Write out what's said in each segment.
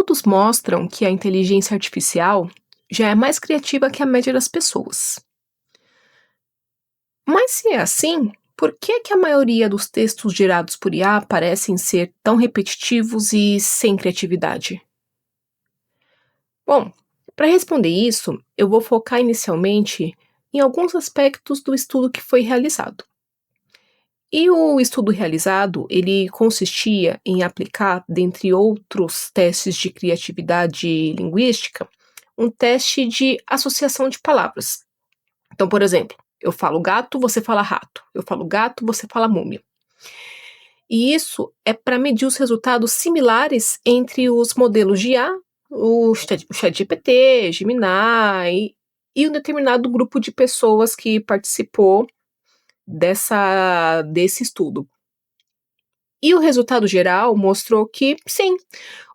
Estudos mostram que a inteligência artificial já é mais criativa que a média das pessoas. Mas se é assim, por que a maioria dos textos gerados por IA parecem ser tão repetitivos e sem criatividade? Bom, para responder isso, eu vou focar inicialmente em alguns aspectos do estudo que foi realizado. E o estudo realizado, ele consistia em aplicar, dentre outros testes de criatividade linguística, um teste de associação de palavras. Então, por exemplo, eu falo gato, você fala rato. Eu falo gato, você fala múmia. E isso é para medir os resultados similares entre os modelos de IA, o ChatGPT, Gemini e um determinado grupo de pessoas que participou desse estudo. E o resultado geral mostrou que, sim,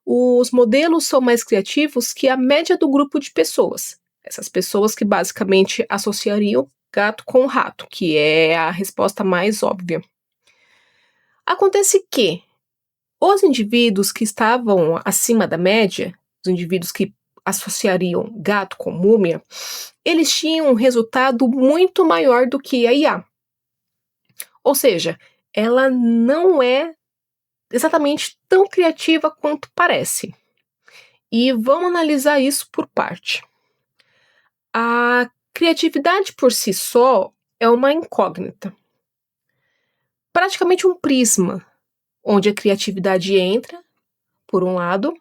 os modelos são mais criativos que a média do grupo de pessoas. Essas pessoas que basicamente associariam gato com rato, que é a resposta mais óbvia. Acontece que os indivíduos que estavam acima da média, os indivíduos que associariam gato com múmia, eles tinham um resultado muito maior do que a IA. Ou seja, ela não é exatamente tão criativa quanto parece. E vamos analisar isso por parte. A criatividade por si só é uma incógnita. Praticamente um prisma, onde a criatividade entra, por um lado,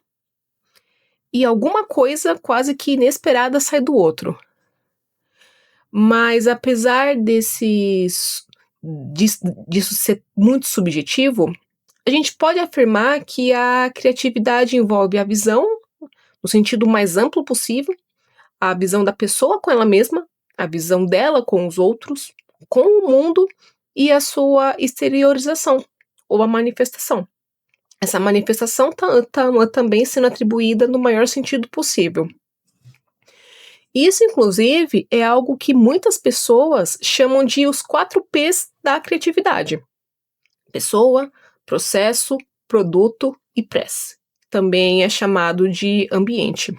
e alguma coisa quase que inesperada sai do outro. Mas apesar disso ser muito subjetivo, a gente pode afirmar que a criatividade envolve a visão, no sentido mais amplo possível, a visão da pessoa com ela mesma, a visão dela com os outros, com o mundo e a sua exteriorização, ou a manifestação. Essa manifestação também sendo atribuída no maior sentido possível. Isso, inclusive, é algo que muitas pessoas chamam de os 4 P's da criatividade: pessoa, processo, produto e press. Também é chamado de ambiente.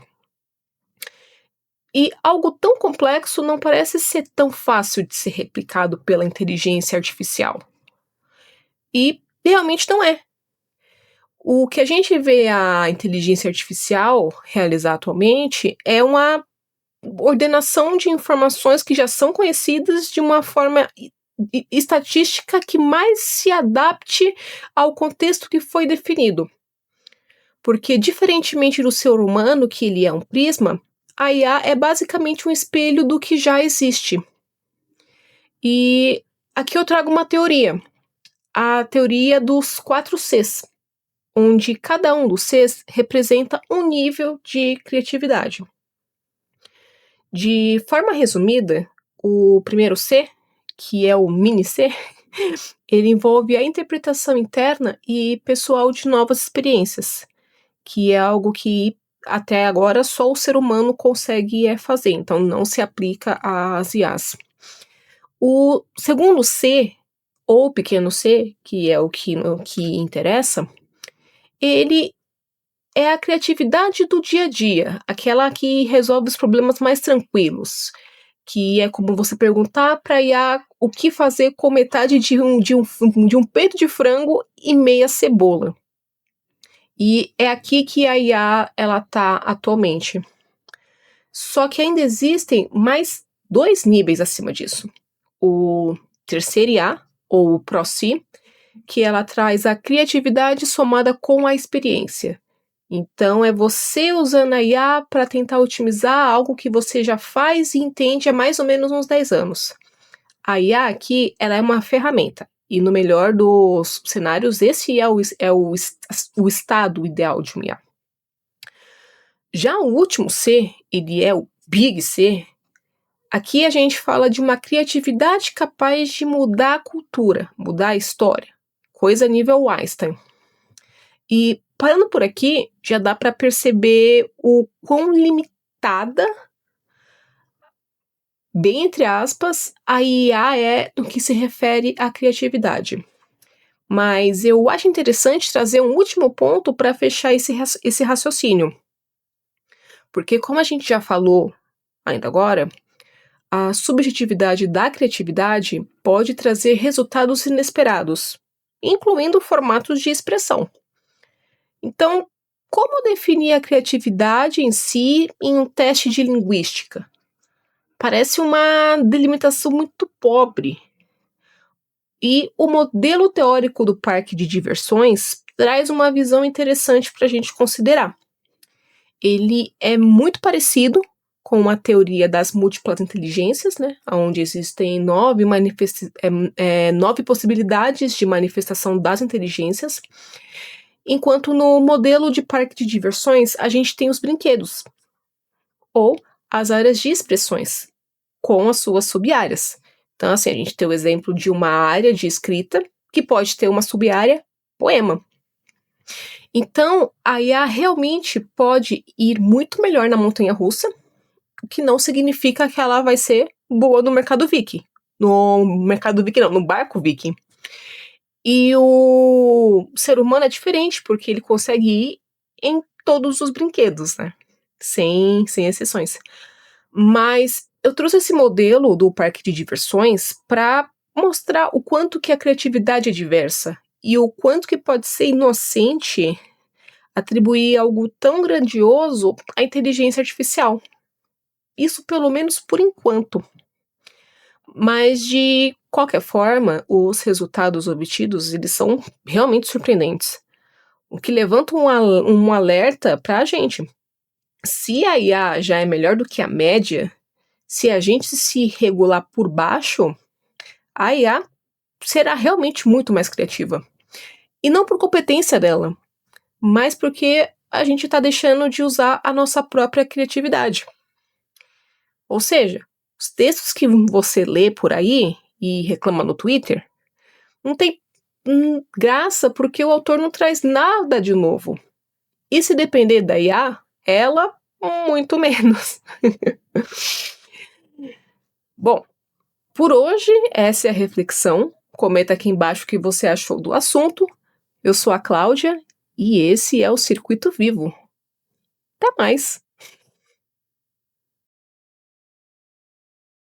E algo tão complexo não parece ser tão fácil de ser replicado pela inteligência artificial. E realmente não é. O que a gente vê a inteligência artificial realizar atualmente é uma ordenação de informações que já são conhecidas de uma forma estatística que mais se adapte ao contexto que foi definido. Porque, diferentemente do ser humano, que ele é um prisma, a IA é basicamente um espelho do que já existe. E aqui eu trago uma teoria, a teoria dos 4 Cs, onde cada um dos Cs representa um nível de criatividade. De forma resumida, o primeiro C, que é o mini C, ele envolve a interpretação interna e pessoal de novas experiências, que é algo que até agora só o ser humano consegue fazer, então não se aplica às IAs. O segundo C, ou pequeno c, que é o que interessa, ele é a criatividade do dia a dia, aquela que resolve os problemas mais tranquilos, que é como você perguntar para a IA o que fazer com metade de um peito de frango e meia cebola. E é aqui que a IA está atualmente. Só que ainda existem mais 2 níveis acima disso. O terceiro IA, ou o Pro-C, que ela traz a criatividade somada com a experiência. Então, é você usando a IA para tentar otimizar algo que você já faz e entende há mais ou menos uns 10 anos. A IA aqui, ela é uma ferramenta. E no melhor dos cenários, esse é o estado ideal de uma IA. Já o último C, ele é o Big C. Aqui a gente fala de uma criatividade capaz de mudar a cultura, mudar a história. Coisa nível Einstein. E parando por aqui, já dá para perceber o quão limitada, bem entre aspas, a IA é no que se refere à criatividade. Mas eu acho interessante trazer um último ponto para fechar esse raciocínio. Porque, como a gente já falou ainda agora, a subjetividade da criatividade pode trazer resultados inesperados, incluindo formatos de expressão. Então, como definir a criatividade em si em um teste de linguística? Parece uma delimitação muito pobre. E o modelo teórico do parque de diversões traz uma visão interessante para a gente considerar. Ele é muito parecido com a teoria das múltiplas inteligências, né, onde existem 9 possibilidades de manifestação das inteligências, enquanto no modelo de parque de diversões a gente tem os brinquedos, ou as áreas de expressões, com as suas sub-áreas. Então, assim, a gente tem o exemplo de uma área de escrita, que pode ter uma sub-área poema. Então, a IA realmente pode ir muito melhor na montanha-russa, o que não significa que ela vai ser boa no mercado Viking. No barco Viking. E o ser humano é diferente, porque ele consegue ir em todos os brinquedos, né? Sem exceções. Mas eu trouxe esse modelo do parque de diversões para mostrar o quanto que a criatividade é diversa e o quanto que pode ser inocente atribuir algo tão grandioso à inteligência artificial. Isso pelo menos por enquanto. Mas de qualquer forma, os resultados obtidos, eles são realmente surpreendentes. O que levanta um alerta para a gente. Se a IA já é melhor do que a média, se a gente se regular por baixo, a IA será realmente muito mais criativa. E não por competência dela, mas porque a gente está deixando de usar a nossa própria criatividade. Ou seja, os textos que você lê por aí e reclama no Twitter não tem graça porque o autor não traz nada de novo. E se depender da IA, ela muito menos. Bom, por hoje essa é a reflexão. Comenta aqui embaixo o que você achou do assunto. Eu sou a Cláudia e esse é o Circuito Vivo. Até mais!